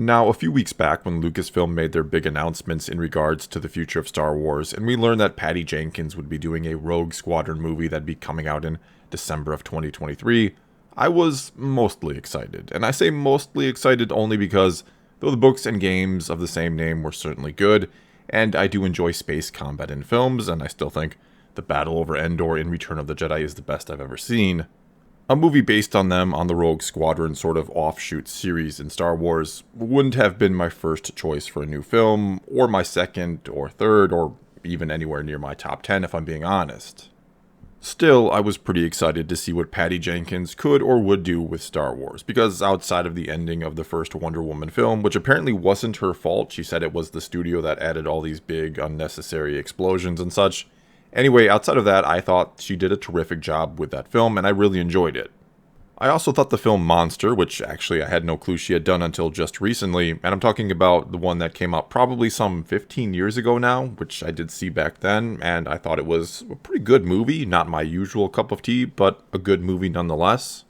Now, a few weeks back when Lucasfilm made their big announcements in regards to the future of Star Wars, and we learned that Patty Jenkins would be doing a Rogue Squadron movie that'd be coming out in December of 2023, I was mostly excited. And I say mostly excited only because, though the books and games of the same name were certainly good, and I do enjoy space combat in films, and I still think the battle over Endor in Return of the Jedi is the best I've ever seen, a movie based on them on the Rogue Squadron sort of offshoot series in Star Wars wouldn't have been my first choice for a new film, or my second or third, or even anywhere near my top 10 if I'm being honest. Still, I was pretty excited to see what Patty Jenkins could or would do with Star Wars, because outside of the ending of the first Wonder Woman film, which apparently wasn't her fault, she said it was the studio that added all these big unnecessary explosions and such. Anyway, outside of that, I thought she did a terrific job with that film, and I really enjoyed it. I also thought the film Monster, which actually I had no clue she had done until just recently, and I'm talking about the one that came out probably some 15 years ago now, which I did see back then, and I thought it was a pretty good movie, not my usual cup of tea, but a good movie nonetheless.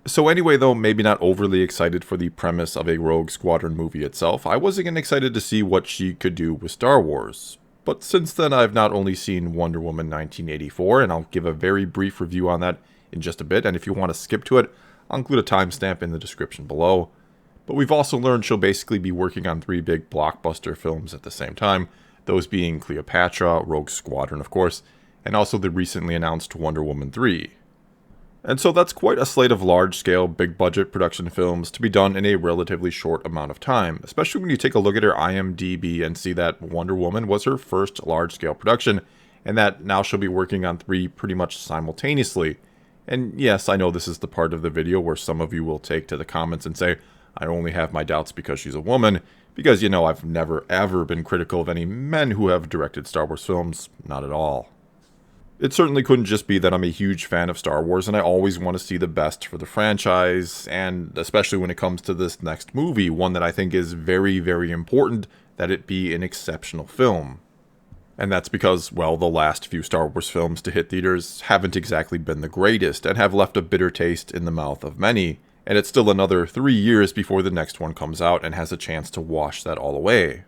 So anyway, though, maybe not overly excited for the premise of a Rogue Squadron movie itself, I was again excited to see what she could do with Star Wars. But since then, I've not only seen Wonder Woman 1984, and I'll give a very brief review on that in just a bit, and if you want to skip to it, I'll include a timestamp in the description below. But we've also learned she'll basically be working on 3 big blockbuster films at the same time, those being Cleopatra, Rogue Squadron of course, and also the recently announced Wonder Woman 3. And so that's quite a slate of large-scale, big-budget production films to be done in a relatively short amount of time, especially when you take a look at her IMDb and see that Wonder Woman was her first large-scale production, and that now she'll be working on 3 pretty much simultaneously. And yes, I know this is the part of the video where some of you will take to the comments and say, I only have my doubts because she's a woman, because, you know, I've never ever been critical of any men who have directed Star Wars films, not at all. It certainly couldn't just be that I'm a huge fan of Star Wars and I always want to see the best for the franchise, and especially when it comes to this next movie, one that I think is very, very important that it be an exceptional film. And that's because, well, the last few Star Wars films to hit theaters haven't exactly been the greatest and have left a bitter taste in the mouth of many, and it's still another 3 years before the next one comes out and has a chance to wash that all away.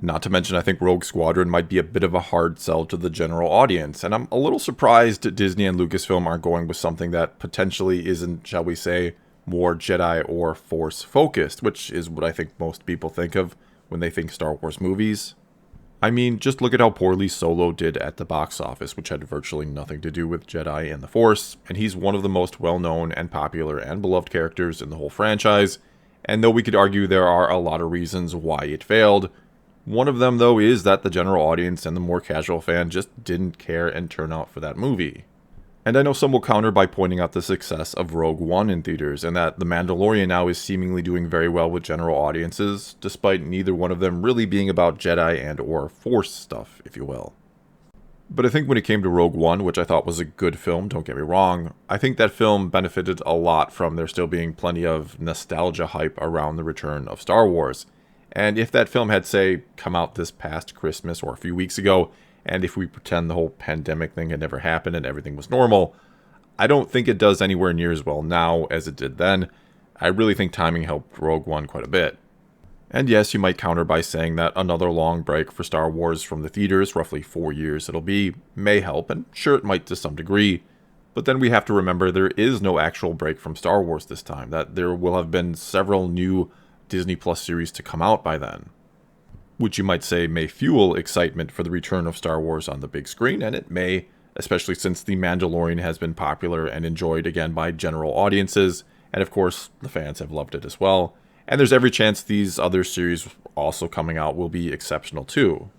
Not to mention, I think Rogue Squadron might be a bit of a hard sell to the general audience, and I'm a little surprised Disney and Lucasfilm aren't going with something that potentially isn't, shall we say, more Jedi or Force focused, which is what I think most people think of when they think Star Wars movies. I mean, just look at how poorly Solo did at the box office, which had virtually nothing to do with Jedi and the Force, and he's one of the most well-known and popular and beloved characters in the whole franchise, and though we could argue there are a lot of reasons why it failed, one of them, though, is that the general audience and the more casual fan just didn't care and turn out for that movie. And I know some will counter by pointing out the success of Rogue One in theaters, and that The Mandalorian now is seemingly doing very well with general audiences, despite neither one of them really being about Jedi and or Force stuff, if you will. But I think when it came to Rogue One, which I thought was a good film, don't get me wrong, I think that film benefited a lot from there still being plenty of nostalgia hype around the return of Star Wars. And if that film had, say, come out this past Christmas or a few weeks ago, and if we pretend the whole pandemic thing had never happened and everything was normal, I don't think it does anywhere near as well now as it did then. I really think timing helped Rogue One quite a bit. And yes, you might counter by saying that another long break for Star Wars from the theaters, roughly 4 years it'll be, may help, and sure it might to some degree. But then we have to remember there is no actual break from Star Wars this time, that there will have been several new Disney Plus series to come out by then, which you might say may fuel excitement for the return of Star Wars on the big screen, and it may, especially since The Mandalorian has been popular and enjoyed again by general audiences, and of course the fans have loved it as well, and there's every chance these other series also coming out will be exceptional too.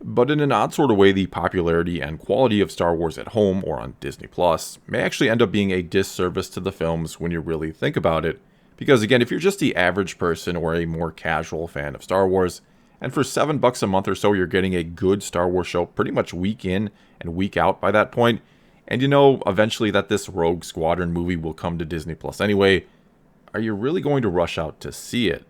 But in an odd sort of way, the popularity and quality of Star Wars at home or on Disney Plus may actually end up being a disservice to the films when you really think about it. Because again, if you're just the average person or a more casual fan of Star Wars, and for $7 a month or so, you're getting a good Star Wars show pretty much week in and week out by that point, and you know eventually that this Rogue Squadron movie will come to Disney Plus anyway, are you really going to rush out to see it?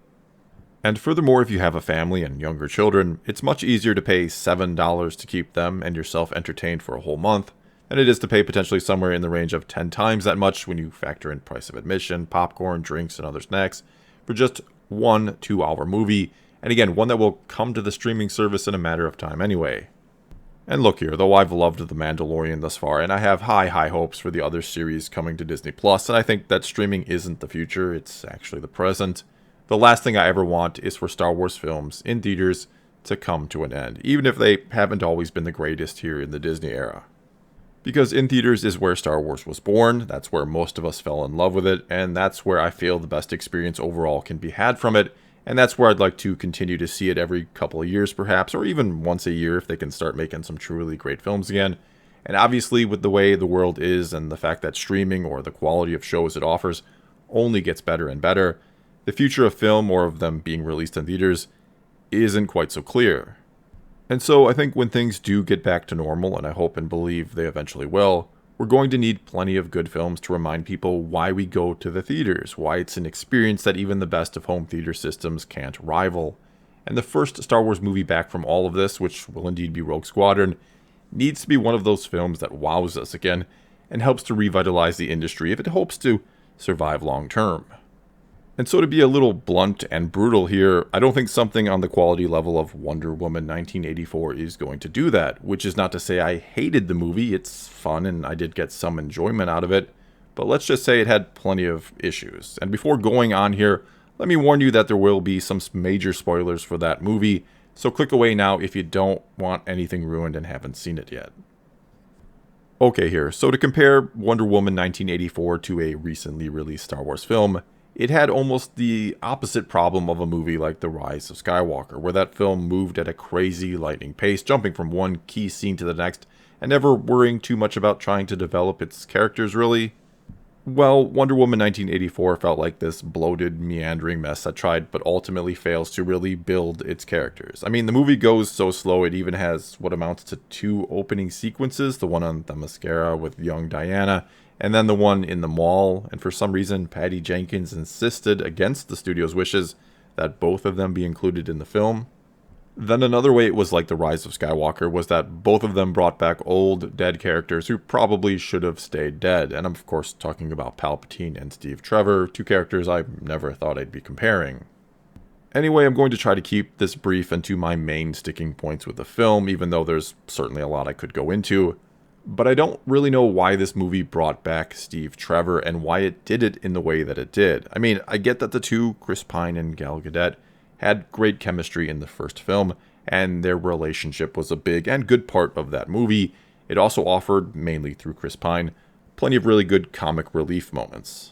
And furthermore, if you have a family and younger children, it's much easier to pay $7 to keep them and yourself entertained for a whole month than it is to pay potentially somewhere in the range of 10 times that much when you factor in price of admission, popcorn, drinks, and other snacks for just one 2-hour movie, and again, one that will come to the streaming service in a matter of time anyway. And look here, though I've loved The Mandalorian thus far, and I have high hopes for the other series coming to Disney+, and I think that streaming isn't the future, it's actually the present. The last thing I ever want is for Star Wars films in theaters to come to an end, even if they haven't always been the greatest here in the Disney era. Because in theaters is where Star Wars was born, that's where most of us fell in love with it, and that's where I feel the best experience overall can be had from it, and that's where I'd like to continue to see it every couple of years perhaps, or even once a year if they can start making some truly great films again. And obviously with the way the world is and the fact that streaming or the quality of shows it offers only gets better and better, the future of film or of them being released in theaters isn't quite so clear. And so I think when things do get back to normal, and I hope and believe they eventually will, we're going to need plenty of good films to remind people why we go to the theaters, why it's an experience that even the best of home theater systems can't rival. And the first Star Wars movie back from all of this, which will indeed be Rogue Squadron, needs to be one of those films that wows us again and helps to revitalize the industry if it hopes to survive long term. And so to be a little blunt and brutal here, I don't think something on the quality level of Wonder Woman 1984 is going to do that, which is not to say I hated the movie. It's fun and I did get some enjoyment out of it, but let's just say it had plenty of issues. And before going on here, let me warn you that there will be some major spoilers for that movie, so click away now if you don't want anything ruined and haven't seen it yet. Okay here, so to compare Wonder Woman 1984 to a recently released Star Wars film, it had almost the opposite problem of a movie like The Rise of Skywalker, where that film moved at a crazy lightning pace, jumping from one key scene to the next, and never worrying too much about trying to develop its characters, really. Well, Wonder Woman 1984 felt like this bloated, meandering mess that tried but ultimately fails to really build its characters. I mean, the movie goes so slow it even has what amounts to 2 opening sequences, the one on the mascara with young Diana, and then the one in the mall, and for some reason Patty Jenkins insisted against the studio's wishes that both of them be included in the film. Then another way it was like The Rise of Skywalker was that both of them brought back old, dead characters who probably should have stayed dead, and I'm of course talking about Palpatine and Steve Trevor, 2 characters I never thought I'd be comparing. Anyway, I'm going to try to keep this brief and to my main sticking points with the film, even though there's certainly a lot I could go into. But I don't really know why this movie brought back Steve Trevor and why it did it in the way that it did. I mean, I get that the two, Chris Pine and Gal Gadot, had great chemistry in the first film, and their relationship was a big and good part of that movie. It also offered, mainly through Chris Pine, plenty of really good comic relief moments.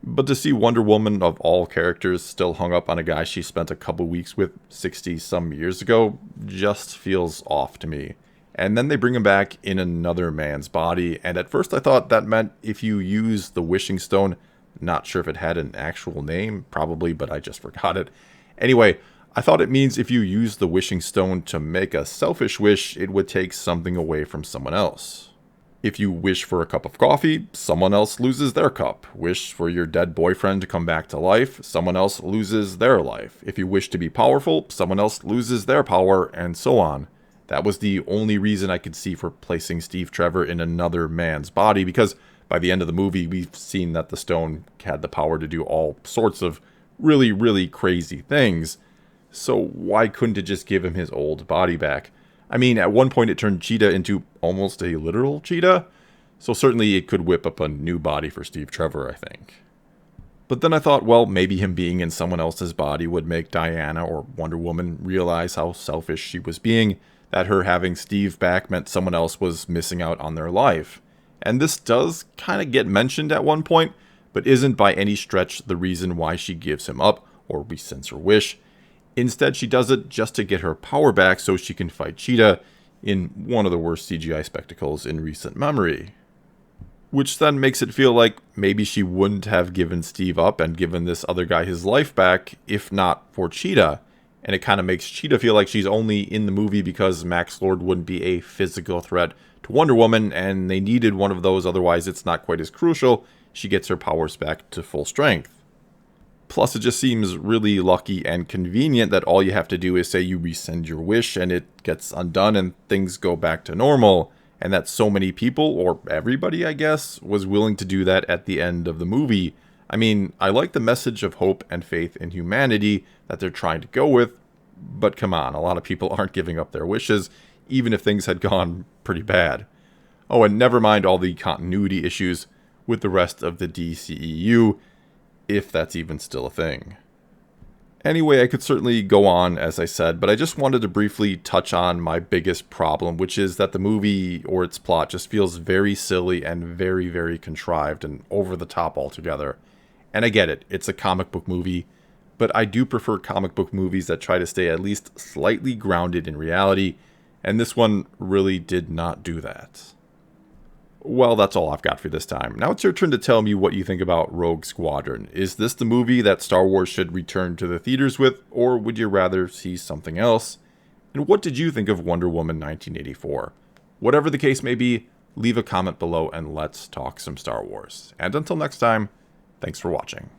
But to see Wonder Woman, of all characters, still hung up on a guy she spent a couple weeks with 60-some years ago just feels off to me. And then they bring him back in another man's body, and at first I thought that meant if you use the wishing stone, not sure if it had an actual name, probably, but I just forgot it. Anyway, I thought it means if you use the wishing stone to make a selfish wish, it would take something away from someone else. If you wish for a cup of coffee, someone else loses their cup. Wish for your dead boyfriend to come back to life, someone else loses their life. If you wish to be powerful, someone else loses their power, and so on. That was the only reason I could see for placing Steve Trevor in another man's body, because by the end of the movie, we've seen that the stone had the power to do all sorts of really, really crazy things. So why couldn't it just give him his old body back? I mean, at one point it turned Cheetah into almost a literal cheetah, so certainly it could whip up a new body for Steve Trevor, I think. But then I thought, well, maybe him being in someone else's body would make Diana or Wonder Woman realize how selfish she was being, that her having Steve back meant someone else was missing out on their life. And this does kind of get mentioned at one point, but isn't by any stretch the reason why she gives him up or rescinds her wish. Instead, she does it just to get her power back so she can fight Cheetah in one of the worst CGI spectacles in recent memory. Which then makes it feel like maybe she wouldn't have given Steve up and given this other guy his life back if not for Cheetah. And it kind of makes Cheetah feel like she's only in the movie because Max Lord wouldn't be a physical threat to Wonder Woman, and they needed one of those, otherwise it's not quite as crucial. She gets her powers back to full strength. Plus, it just seems really lucky and convenient that all you have to do is say you rescind your wish and it gets undone and things go back to normal. And that so many people, or everybody I guess, was willing to do that at the end of the movie. I mean, I like the message of hope and faith in humanity that they're trying to go with, but come on, a lot of people aren't giving up their wishes, even if things had gone pretty bad. Oh, and never mind all the continuity issues with the rest of the DCEU, if that's even still a thing. Anyway, I could certainly go on, as I said, but I just wanted to briefly touch on my biggest problem, which is that the movie or its plot just feels very silly and very, very contrived and over the top altogether. And I get it, it's a comic book movie, but I do prefer comic book movies that try to stay at least slightly grounded in reality, and this one really did not do that. Well, that's all I've got for this time. Now it's your turn to tell me what you think about Rogue Squadron. Is this the movie that Star Wars should return to the theaters with, or would you rather see something else? And what did you think of Wonder Woman 1984? Whatever the case may be, leave a comment below and let's talk some Star Wars. And until next time, thanks for watching.